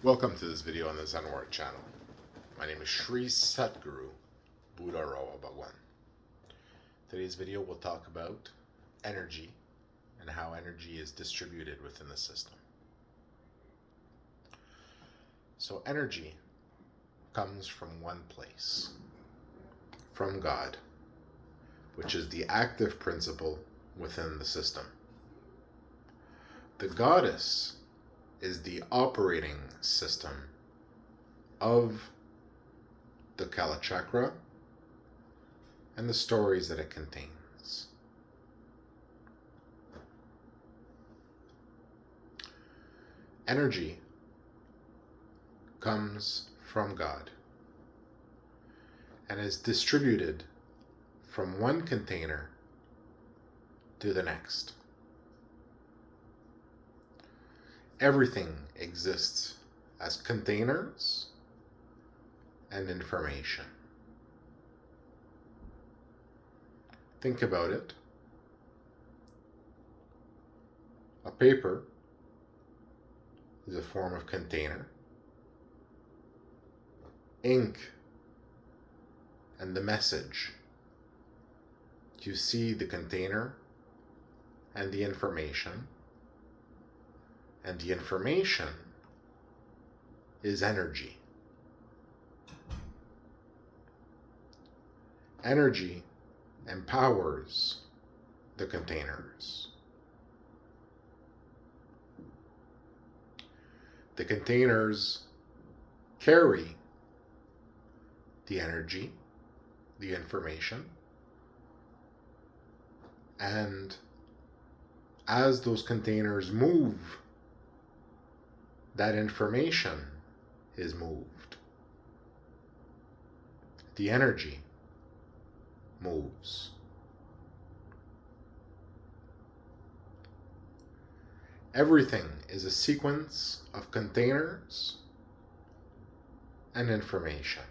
Welcome to this video on the Zen Word channel. My name is Sri Satguru, Buddha Rawa Bhagwan. Today's video will talk about energy and how energy is distributed within the system. So energy comes from one place, from God, which is the active principle within the system. The goddess is the operating system of the Kala Chakra and the stories that it contains. Energy comes from God and is distributed from one container to the next. Everything exists as containers and information. Think about it. A paper is a form of container. Ink and the message. You see the container and the information. And the information is energy. Energy empowers the containers. The containers carry the energy, the information, and as those containers move, that information is moved. The energy moves. Everything is a sequence of containers and information.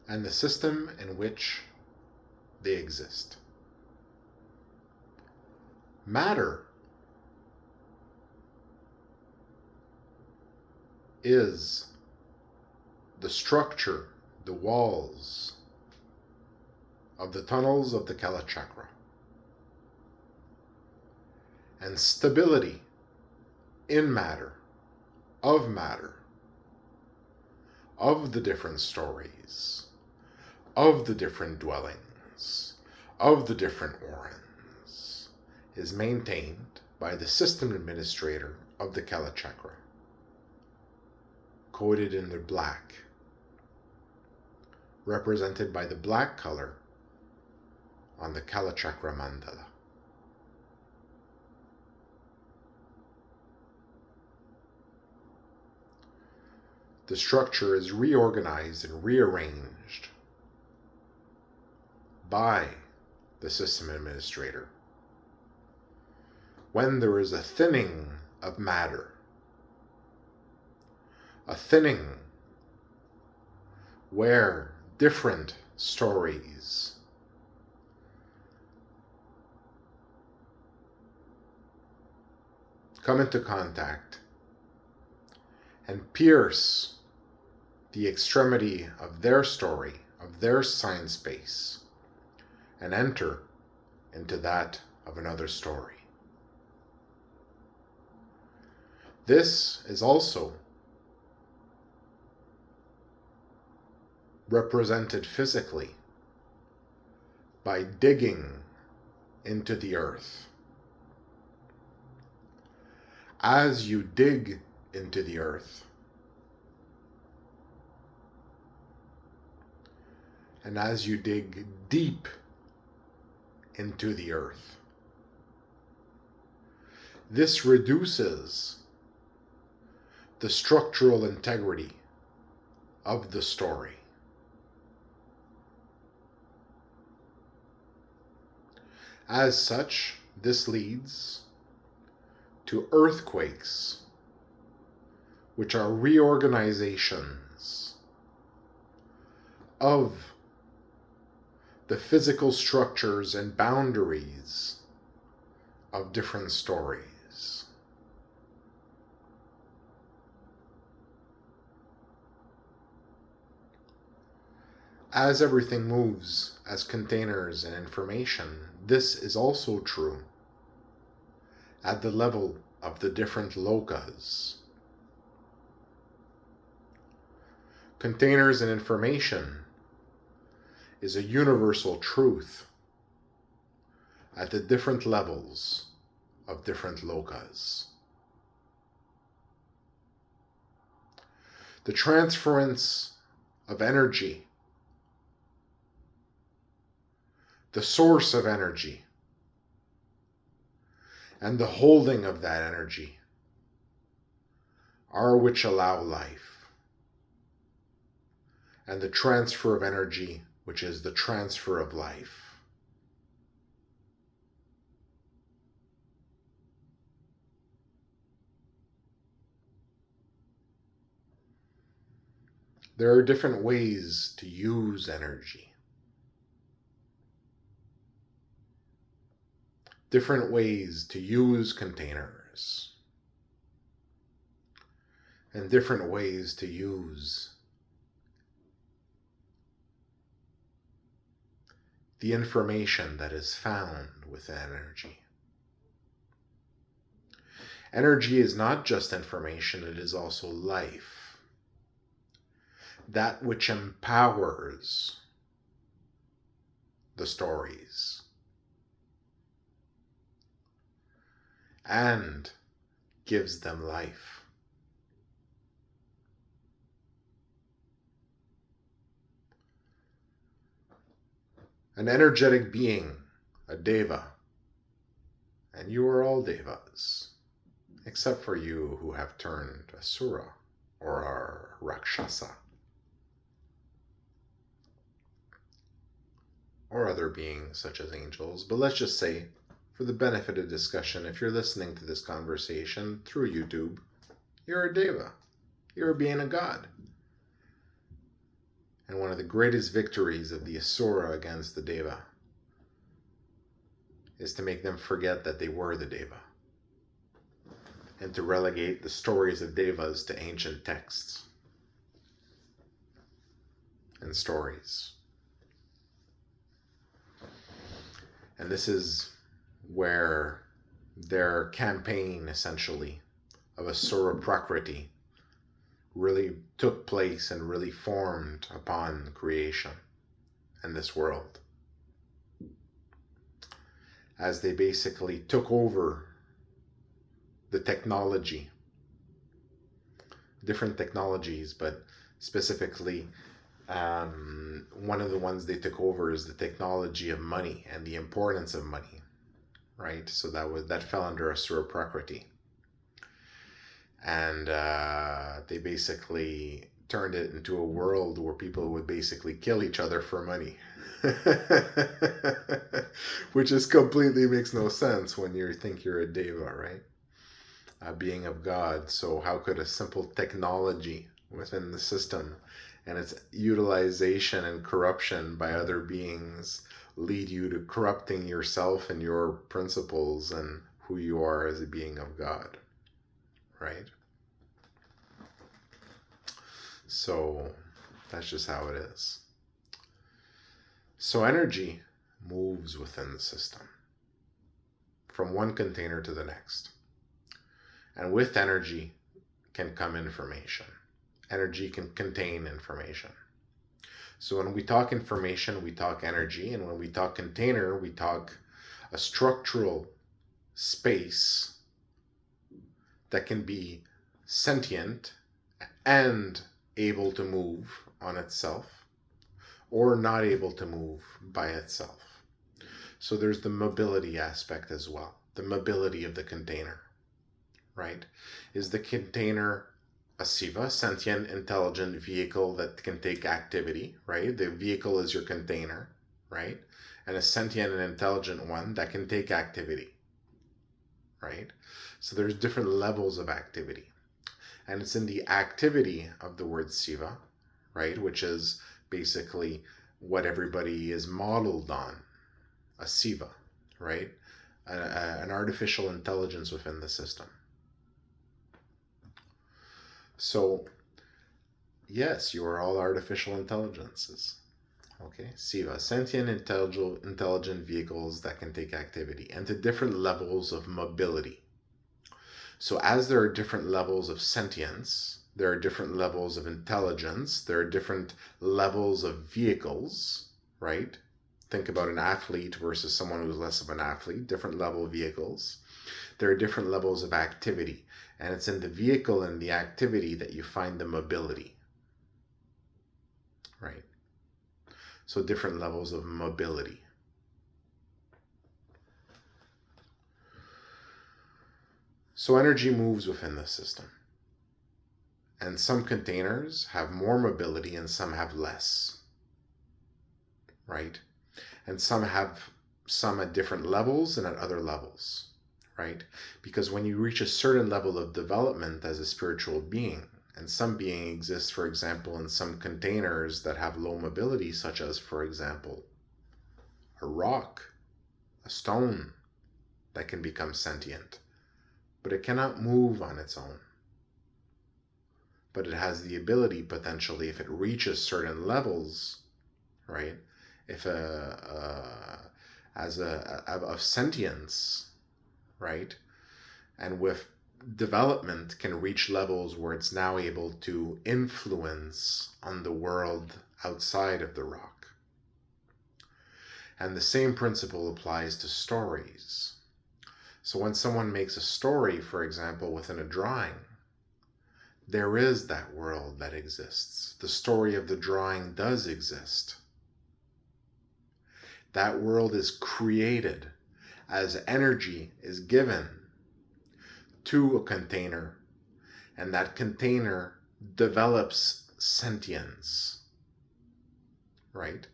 And the system in which they exist. Matter is the structure, the walls of the tunnels of the Kala Chakra. And stability in matter, of the different stories, of the different dwellings, of the different orans, is maintained by the system administrator of the Kala Chakra, coded in the black, represented by the black color on the Kala Chakra mandala. The structure is reorganized and rearranged by the system administrator when there is a thinning of matter. A thinning where different stories come into contact and pierce the extremity of their story, of their sign space, and enter into that of another story. This is also represented physically by digging into the earth. As you dig into the earth, and as you dig deep into the earth, this reduces the structural integrity of the story. As such, this leads to earthquakes, which are reorganizations of the physical structures and boundaries of different stories. as everything moves as containers and information, this is also true at the level of the different lokas. Containers and information is a universal truth at the different levels of different lokas. The transference of energy, the source of energy, and the holding of that energy are which allow life. And the transfer of energy, which is the transfer of life. There are different ways to use energy. Different ways to use containers. And different ways to use the information that is found within energy. Energy is not just information, it is also life. That which empowers the stories and gives them life. An energetic being, a deva, and you are all devas, except for you who have turned asura or are rakshasa, or other beings such as angels. But let's just say, for the benefit of discussion, if you're listening to this conversation through YouTube, you're a deva, you're a being of God. And one of the greatest victories of the asura against the deva is to make them forget that they were the deva, and to relegate the stories of devas to ancient texts and stories. And this is where their campaign, essentially, of asura prakriti really took place and really formed upon creation and this world. As they basically took over the technology, different technologies, but specifically one of the ones they took over is the technology of money and the importance of money, right? So that fell under Asura Prakriti. And they basically turned it into a world where people would basically kill each other for money. Which just completely makes no sense when you think you're a deva, right? A being of God. So how could a simple technology within the system and its utilization and corruption by other beings lead you to corrupting yourself and your principles and who you are as a being of God? Right? So that's just how it is. So energy moves within the system from one container to the next. And with energy can come information. Energy can contain information. So when we talk information, we talk energy. And when we talk container, we talk a structural space that can be sentient and able to move on itself or not able to move by itself. So there's the mobility aspect as well, the mobility of the container, right? Is the container a siva, sentient, intelligent vehicle that can take activity, right? The vehicle is your container, right? And a sentient and intelligent one that can take activity, right? So there's different levels of activity. And it's in the activity of the word siva, right? Which is basically what everybody is modeled on, a siva, right? An artificial intelligence within the system. So, yes, you are all artificial intelligences. Okay, Siva, sentient intelligent vehicles that can take activity and to different levels of mobility. So as there are different levels of sentience, there are different levels of intelligence, there are different levels of vehicles, right? Think about an athlete versus someone who's less of an athlete, different level vehicles. There are different levels of activity, and it's in the vehicle and the activity that you find the mobility, right? So different levels of mobility. So energy moves within the system. And some containers have more mobility and some have less, right? And some at different levels and at other levels, right? Because when you reach a certain level of development as a spiritual being, and some being exists, for example, in some containers that have low mobility, such as, for example, a rock, a stone that can become sentient, but it cannot move on its own. But it has the ability, potentially, if it reaches certain levels, right? If of sentience, right? And with development can reach levels where it's now able to influence on the world outside of the rock. And the same principle applies to stories. So when someone makes a story, for example, within a drawing, there is that world that exists. The story of the drawing does exist. That world is created as energy is given to a container, and that container develops sentience, right?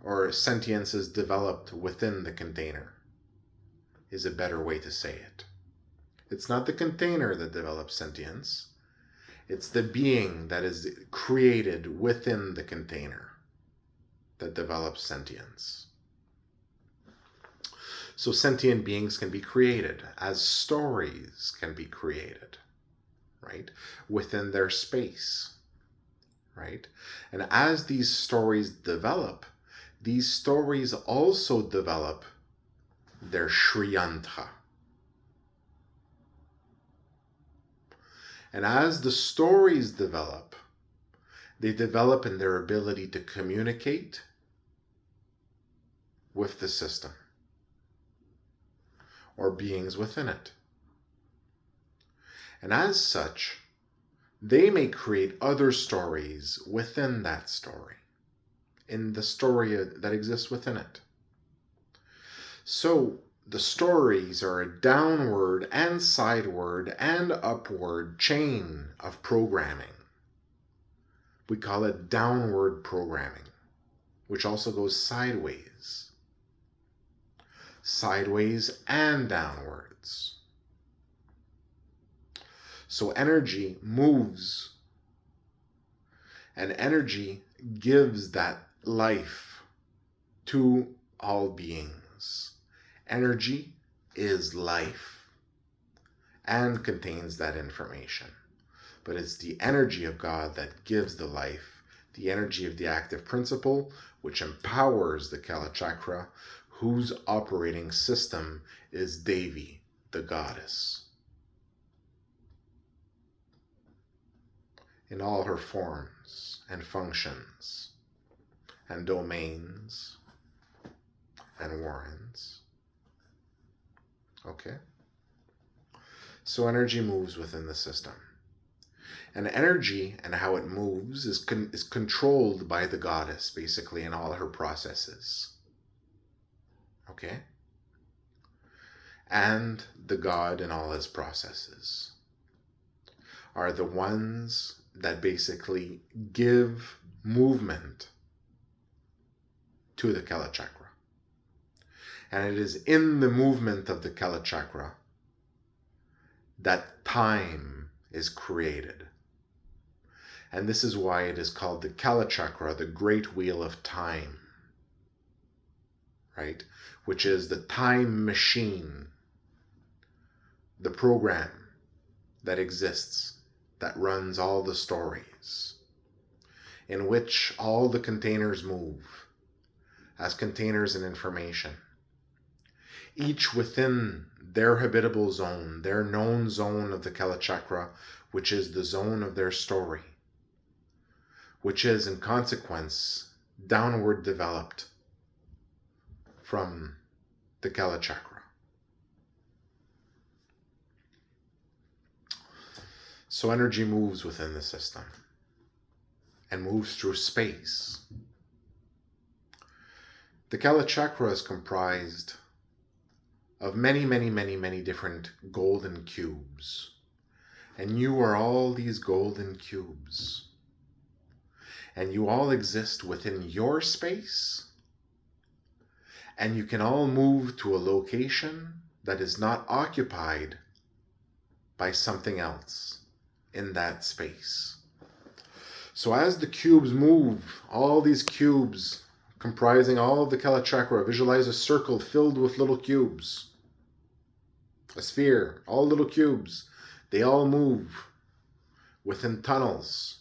Or sentience is developed within the container, is a better way to say it. It's not the container that develops sentience. It's the being that is created within the container that develops sentience. So sentient beings can be created as stories can be created, right? Within their space, right? And as these stories develop, these stories also develop their Shriyantra. And as the stories develop, they develop in their ability to communicate with the system or beings within it. And as such, they may create other stories within that story, in the story that exists within it. So the stories are a downward and sideward and upward chain of programming. We call it downward programming, which also goes sideways. Sideways and downwards. So energy moves, and energy gives that life to all beings. Energy is life and contains that information. But it's the energy of God that gives the life, the energy of the active principle, which empowers the Kala Chakra, whose operating system is Devi, the goddess, in all her forms and functions and domains and warrens. Okay? So energy moves within the system. And energy and how it moves is controlled by the goddess, basically, in all her processes. Okay? And the God in all his processes are the ones that basically give movement to the Kala Chakra. And it is in the movement of the Kala Chakra that time is created. And this is why it is called the Kala Chakra, the great wheel of time, right? Which is the time machine, the program that exists, that runs all the stories, in which all the containers move, as containers and information, each within their habitable zone, their known zone of the Kala Chakra, which is the zone of their story, which is in consequence downward developed from the Kala Chakra. So energy moves within the system and moves through space. The Kala Chakra is comprised of many, many, many, many different golden cubes. And you are all these golden cubes. And you all exist within your space. And you can all move to a location that is not occupied by something else in that space. So as the cubes move, all these cubes comprising all of the Kala Chakra, visualize a circle filled with little cubes. A sphere, all little cubes. They all move within tunnels,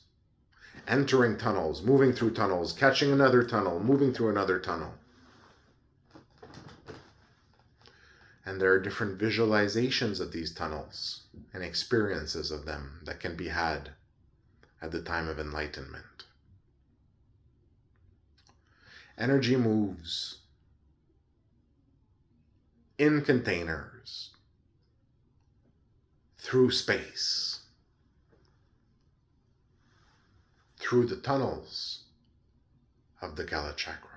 entering tunnels, moving through tunnels, catching another tunnel, moving through another tunnel. And there are different visualizations of these tunnels and experiences of them that can be had at the time of enlightenment. Energy moves in containers through space, through the tunnels of the Kala Chakra.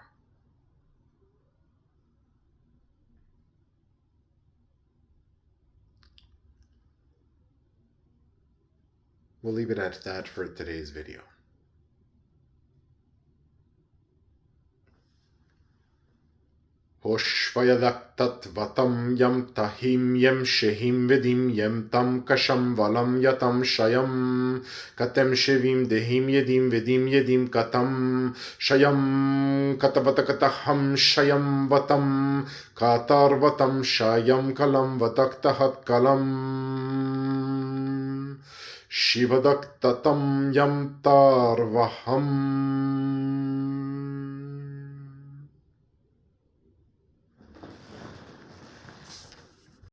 We'll leave it at that for today's video. Hoshvayadaktat vatam yam tahim yam shehim vidim yam tam kasham valam yatam shayam katem shevim dehim yedim vidim yedim katam shayam katavatakataham shayam vatam katar vatam shayam kalam vataktahat kalam shivadaktatam yam tarvaham.